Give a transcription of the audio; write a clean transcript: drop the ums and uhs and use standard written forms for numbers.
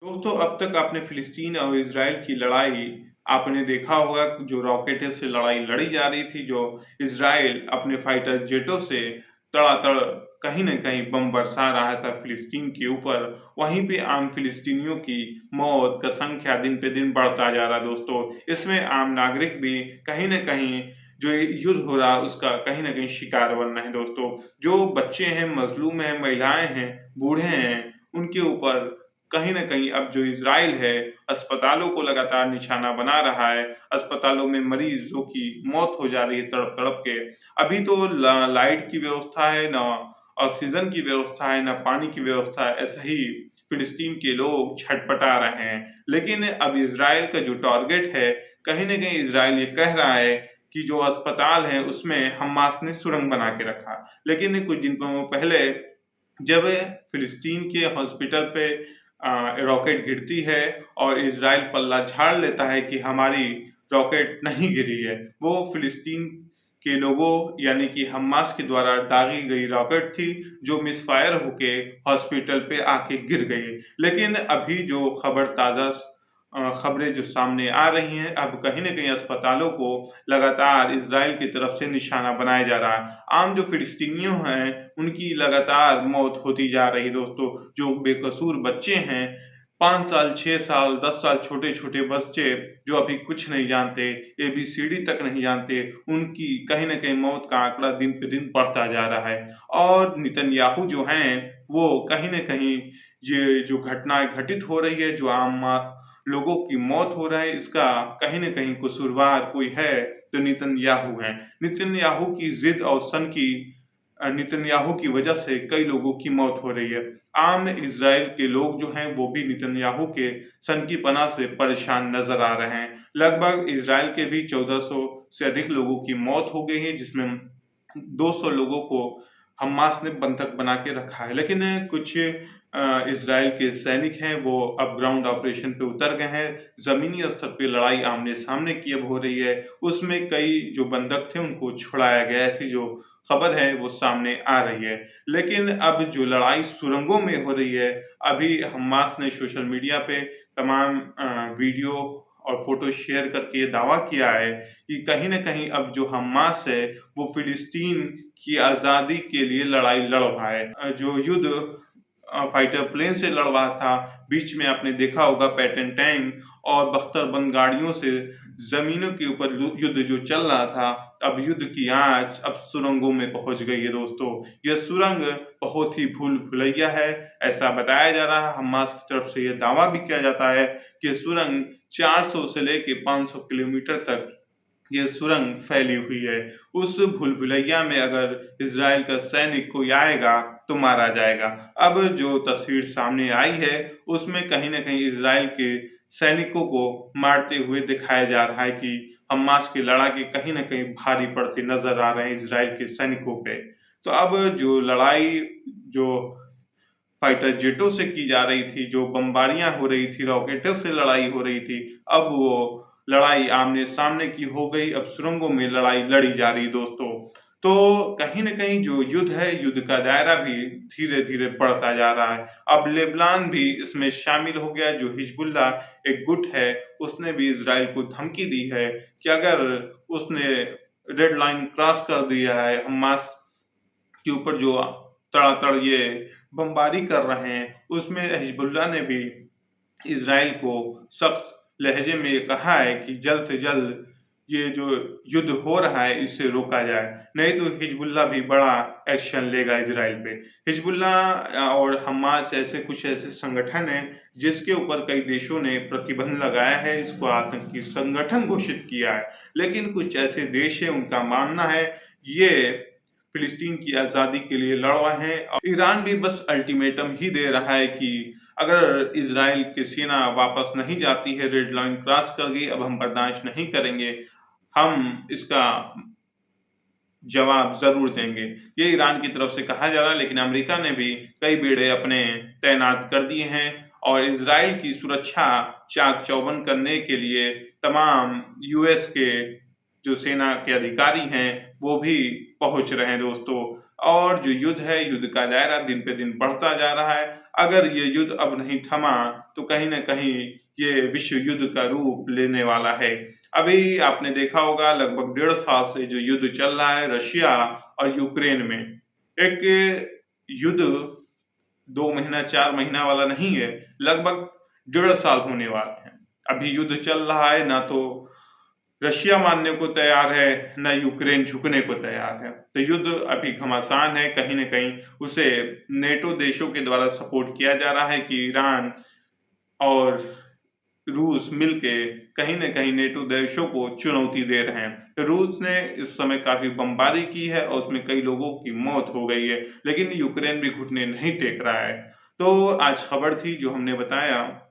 दोस्तों, अब तक आपने फिलिस्तीन और इजराइल की लड़ाई आपने देखा होगा। जो रॉकेट से लड़ाई लड़ी जा रही थी, जो इजराइल अपने फाइटर जेटों से तड़ातड़ कहीं न कहीं बम बरसा रहा था फिलिस्तीन के ऊपर। वहीं पे आम फिलिस्तीनियों की मौत का संख्या दिन पे दिन बढ़ता जा रहा दोस्तों। इसमें आम नागरिक भी कहीं न कहीं जो युद्ध हो रहा है उसका कहीं न कहीं शिकार बन रहे हैं दोस्तों। जो बच्चे हैं, मजलूम हैं, महिलाएं हैं, बूढ़े हैं, उनके ऊपर कहीं न कहीं अब जो इज़राइल है, अस्पतालों को लगातार निशाना बना रहा है। अस्पतालों में मरीज़ों की मौत हो जा रही है तड़प-तड़प के। अभी तो लाइट की व्यवस्था है, ना ऑक्सीजन की व्यवस्था है, ना पानी की व्यवस्था है। ऐसा ही फिलिस्तीन के लोग छटपटा रहे हैं। लेकिन अब इज़राइल का जो टारगेट है, कहीं न कहीं इज़राइल ये कह रहा है कि जो अस्पताल है उसमें हमास ने सुरंग बना के रखा। लेकिन कुछ दिन पहले जब फिलिस्तीन के हॉस्पिटल पे रॉकेट गिरती है और इज़राइल पल्ला झाड़ लेता है कि हमारी रॉकेट नहीं गिरी है। वो फिलिस्तीन के लोगों यानी कि हमास के द्वारा दागी गई रॉकेट थी, जो मिसफायर होके हॉस्पिटल पे आके गिर गई। लेकिन अभी जो खबरें जो सामने आ रही हैं, अब कहीं न कहीं अस्पतालों को लगातार इज़राइल की तरफ से निशाना बनाया जा रहा है। आम जो फिलिस्तीनियों हैं, उनकी लगातार मौत होती जा रही है दोस्तों। जो बेकसूर बच्चे हैं, 5 साल, 6 साल, 10 साल छोटे-छोटे बच्चे जो अभी कुछ नहीं जानते, एबीसीडी तक नहीं जानते, उनकी कहीं न कहीं मौत का आंकड़ा दिन पे दिन बढ़ता जा रहा है। और नेतन्याहू जो हैं, वो कहीं न कहीं ये जो घटनाएँ घटित हो रही है, जो आम लोगों की मौत हो रहा है, इसका कहीं न कहीं कसूरवार कोई है तो नेतन्याहू हैं। नेतन्याहू की ज़िद और नेतन्याहू की वजह से कई लोगों की मौत हो रही है। आम इज़राइल के लोग जो हैं वो भी नेतन्याहू के सनकीपना से परेशान नज़र आ रहे हैं। लगभग इज़राइल के भी 1400 से अधिक लोगों की मौत हो गई है, जिसमें 200 लोगों को हमास ने बंधक बना के रखा है। लेकिन कुछ इज़राइल के सैनिक हैं, वो अब ग्राउंड ऑपरेशन पे उतर गए हैं। ज़मीनी स्तर पे लड़ाई आमने-सामने की अब हो रही है। उसमें कई जो बंधक थे उनको छुड़ाया गया, ऐसी जो खबर है वो सामने आ रही है। लेकिन अब जो लड़ाई सुरंगों में हो रही है, अभी हमास ने सोशल मीडिया पे तमाम वीडियो और फ़ोटो शेयर करके ये दावा किया है कि कहीं न कहीं अब जो हमास है, वो फिलिस्तीन की आज़ादी के लिए लड़ाई लड़ रहा है। जो युद्ध फाइटर प्लेन से लड़ रहा था, बीच में आपने देखा होगा पैटर्न टैंक और बख्तरबंद गाड़ियों से ज़मीनों के ऊपर युद्ध जो चल रहा था, अब युद्ध की आँच अब सुरंगों में पहुँच गई है दोस्तों। यह सुरंग बहुत ही भूल-भुलैया है, ऐसा बताया जा रहा है। हमास की तरफ से यह दावा भी किया जाता है कि सुरंग 400 से लेके 500 किलोमीटर तक ये सुरंग फैली हुई है। उस भूल-भुलैया में अगर इज़राइल का सैनिक कोई आएगा, तो मारा जाएगा। अब जो तस्वीर सामने आई है, उसमें कहीं न कहीं इज़राइल के सैनिकों को मारते हुए दिखाया जा रहा है कि हमास के लड़ाके कहीं न कहीं भारी पड़ते नज़र आ रहे हैं इज़राइल के सैनिकों पे। तो अब जो लड़ाई जो फाइटर जेटों से की जा रही थी, जो बमबारियाँ हो रही थी, रॉकेटों से लड़ाई हो रही थी, अब वो लड़ाई आमने-सामने की हो गई, अब सुरंगों में लड़ाई लड़ी जा रही दोस्तों। तो कहीं न कहीं जो युद्ध है, युद्ध का दायरा भी धीरे-धीरे बढ़ता जा रहा है। अब लेबनान भी इसमें शामिल हो गया, जो हिज़बुल्लाह एक गुट है, उसने भी इज़राइल को धमकी दी है कि अगर उसने रेड लाइन क्रॉस कर दिया है, हमास के ऊपर जो तड़ातड़ ये बमबारी कर रहे हैं, उसमें हिज़बुल्लाह ने भी इज़राइल को सख्त लहज़े में ये कहा है कि जल्द से जल्द ये जो युद्ध हो रहा है, इसे रोका जाए, नहीं तो हिज़बुल्लाह भी बड़ा एक्शन लेगा इज़राइल पे। हिज़बुल्लाह और हमास ऐसे संगठन हैं, जिसके ऊपर कई देशों ने प्रतिबंध लगाया है, इसको आतंकी संगठन घोषित किया है। लेकिन कुछ ऐसे देश हैं, उनका मानना है, ये फिलिस्तीन की आज़ादी के लिए लड़ रहे हैं। और ईरान भी बस अल्टीमेटम ही दे रहा है कि अगर इज़राइल की सेना वापस नहीं जाती है, रेड लाइन क्रॉस कर गई, अब हम बर्दाश्त नहीं करेंगे, हम इसका जवाब ज़रूर देंगे। ये ईरान की तरफ से कहा जा रहा है, लेकिन अमेरिका ने भी कई बेड़े अपने तैनात कर दिए हैं और इज़राइल की सुरक्षा चाक-चौबंद करने के लिए तमाम यूएस के जो सेना के अधिकारी हैं, वो भी पहुँच रहे हैं दोस्तों। और जो युद्ध है, युद्ध का दायरा दिन पे दिन बढ़ता जा रहा है। अगर ये युद्ध अब नहीं थमा, तो कहीं न कहीं ये विश्व युद्ध का रूप लेने वाला है। अभी आपने देखा होगा लगभग 1.5 साल से जो युद्ध चल रहा है रशिया और यूक्रेन में। एक युद्ध 2 महीना 4 महीना वाला नहीं है, लगभग 1.5 साल होने वाला है। अभी युद्ध चल रहा है, ना तो रशिया मानने को तैयार है, ना यूक्रेन झुकने को तैयार है। तो युद्ध अभी घमासान है, कहीं न कहीं उसे नेटो देशों के द्वारा सपोर्ट किया जा रहा है कि ईरान और रूस मिलके कहीं न कहीं नेटो देशों को चुनौती दे रहे हैं। रूस ने इस समय काफ़ी बमबारी की है और उसमें कई लोगों की मौत हो गई है, लेकिन यूक्रेन भी घुटने नहीं टेक रहा है। तो आज खबर थी जो हमने बताया।